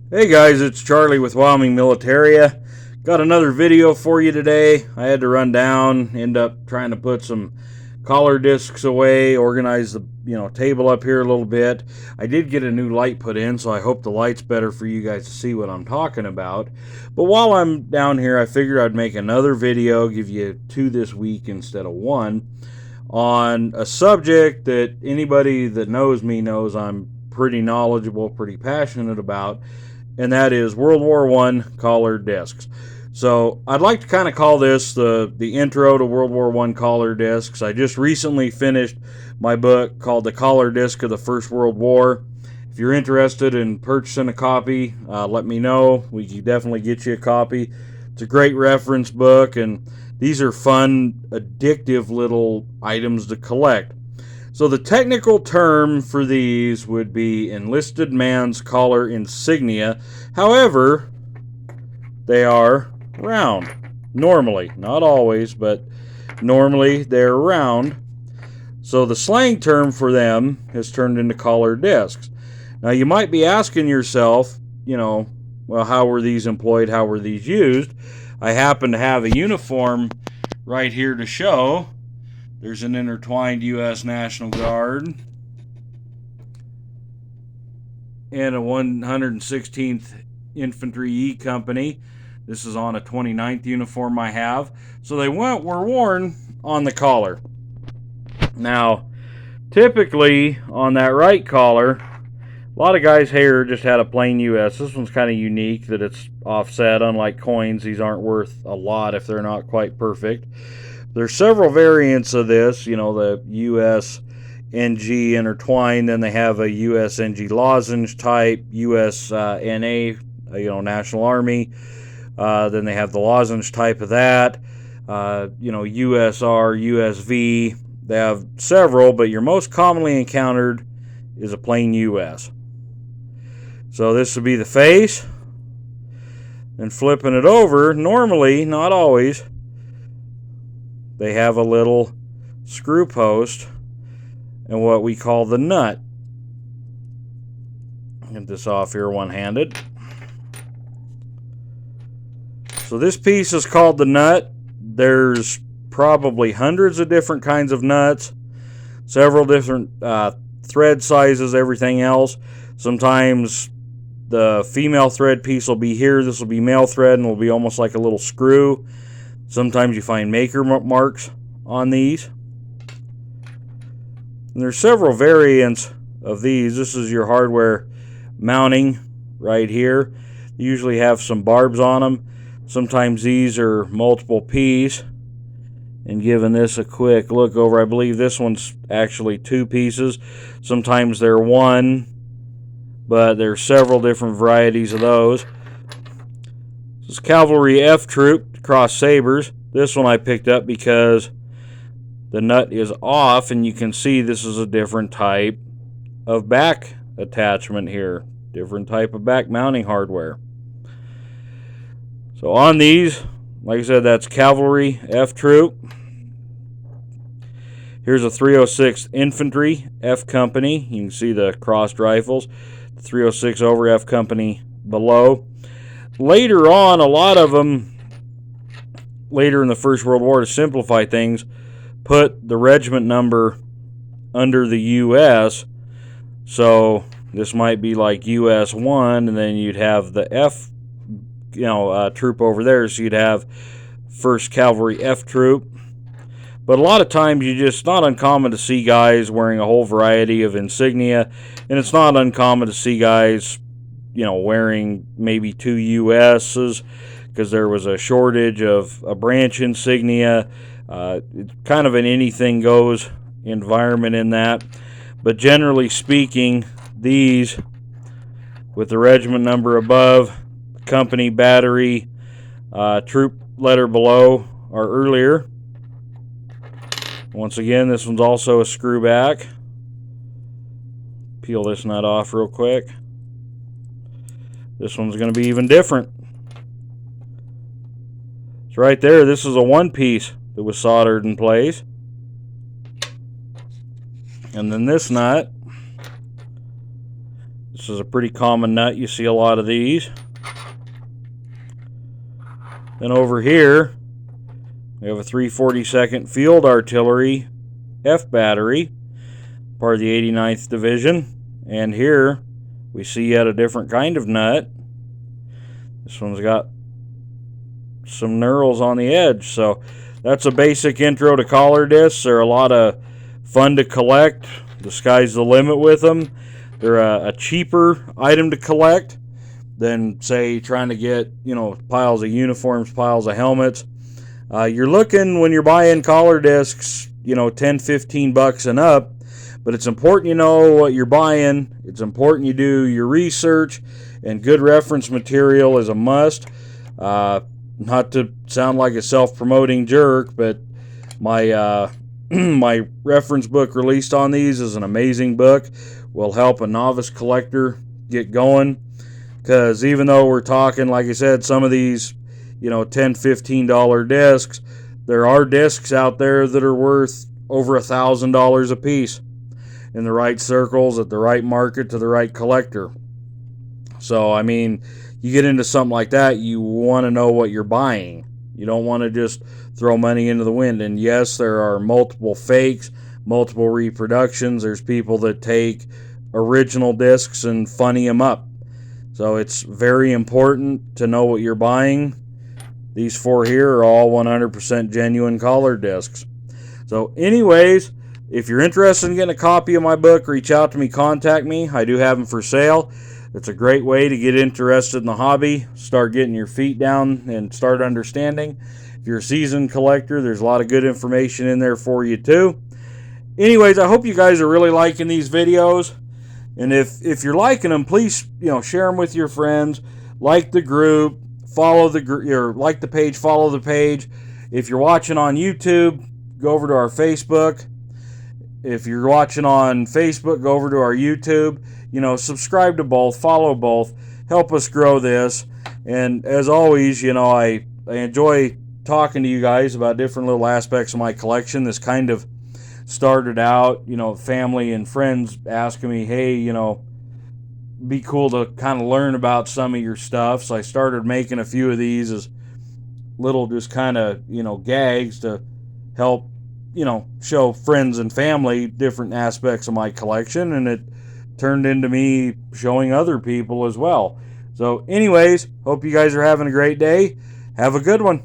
Hey guys, it's Charlie with Wyoming Militaria. Got another video for you today. I had to run down, end up trying to put some collar discs away, organize the table up here a little bit. I did get a new light put in, so I hope the light's better for you guys to see what I'm talking about. But while I'm down here, I figured I'd make another video, give you two this week instead of one, on a subject that anybody that knows me knows I'm pretty knowledgeable, pretty passionate about, and that is World War I collar discs. So I'd like to kind of call this the intro to World War I collar discs. I just recently finished my book called The Collar Disc of the First World War. If you're interested in purchasing a copy, let me know. We can definitely get you a copy. It's a great reference book, and these are fun, addictive little items to collect. So the technical term for these would be enlisted man's collar insignia. However, they are round. Normally, not always, but normally they're round. So the slang term for them has turned into collar discs. Now you might be asking yourself, well, how were these employed? How were these used? I happen to have a uniform right here to show. There's an intertwined U.S. National Guard and a 116th Infantry E Company. This is on a 29th uniform I have. So they were worn on the collar. Now, typically on that right collar, a lot of guys here just had a plain U.S. This one's kind of unique that it's offset. Unlike coins, these aren't worth a lot if they're not quite perfect. There's several variants of this, the US NG intertwined, then they have a US NG lozenge type, US NA, National Army, then they have the lozenge type of that, USR, USV, they have several, but your most commonly encountered is a plain US. So this would be the face, and flipping it over, normally, not always, they have a little screw post and what we call the nut. Get this off here one-handed. So this piece is called the nut. There's probably hundreds of different kinds of nuts, several different thread sizes, everything else. Sometimes the female thread piece will be here. This will be male thread and will be almost like a little screw. Sometimes you find maker marks on these. And there's several variants of these. This is your hardware mounting right here. They usually have some barbs on them. Sometimes these are multiple piece. And giving this a quick look over, I believe this one's actually two pieces. Sometimes they're one, but there's several different varieties of those. This is Cavalry F Troop cross sabers. This one I picked up because the nut is off, and you can see this is a different type of back attachment here, different type of back mounting hardware. So on these, like I said, that's Cavalry F Troop. Here's a 306 Infantry F Company. You can see the crossed rifles. 306 over F Company below. Later on, a lot of them, later in the First World War, to simplify things, put the regiment number under the U.S. So this might be like U.S. 1, and then you'd have the F, troop over there. So you'd have 1st Cavalry F Troop. But a lot of times it's not uncommon to see guys wearing a whole variety of insignia, and it's not uncommon to see guys wearing maybe two US's because there was a shortage of a branch insignia. It's kind of an anything goes environment in that. But generally speaking, these with the regiment number above, company, battery, troop letter below are earlier. Once again, this one's also a screw back. Peel this nut off real quick. This one's going to be even different. So right there, this is a one piece that was soldered in place. And then this nut This is a pretty common nut. You see a lot of these. Then over here, we have a 342nd Field Artillery F battery, part of the 89th Division. And here we see yet a different kind of nut. This one's got some knurls on the edge. So that's a basic intro to collar discs. They're a lot of fun to collect. The sky's the limit with them. They're a cheaper item to collect than, say, trying to get, piles of uniforms, piles of helmets. You're looking, when you're buying collar discs, $10-15 and up. But it's important you know what you're buying. It's important you do your research, and good reference material is a must. Not to sound like a self-promoting jerk, but my my reference book released on these is an amazing book. Will help a novice collector get going. Because even though we're talking, like I said, some of these, $10-15 discs, there are discs out there that are worth over $1,000 a piece in the right circles, at the right market, to the right collector. So, I mean, you get into something like that, you want to know what you're buying. You don't want to just throw money into the wind. And yes, there are multiple fakes, multiple reproductions. There's people that take original discs and funny them up. So it's very important to know what you're buying. These four here are all 100% genuine collar discs. So anyways, if you're interested in getting a copy of my book, reach out to me, contact me. I do have them for sale. It's a great way to get interested in the hobby, start getting your feet down and start understanding. If you're a seasoned collector, there's a lot of good information in there for you too. Anyways, I hope you guys are really liking these videos. And if you're liking them, please, share them with your friends. Like the group, follow the group, or like the page, follow the page. If you're watching on YouTube, go over to our Facebook. If you're watching on Facebook, go over to our YouTube. Subscribe to both, follow both, help us grow this. And as always, I enjoy talking to you guys about different little aspects of my collection. This kind of started out, family and friends asking me, hey, be cool to kind of learn about some of your stuff. So I started making a few of these as little just kind of, gags to help, show friends and family different aspects of my collection. And it turned into me showing other people as well. So anyways, hope you guys are having a great day. Have a good one.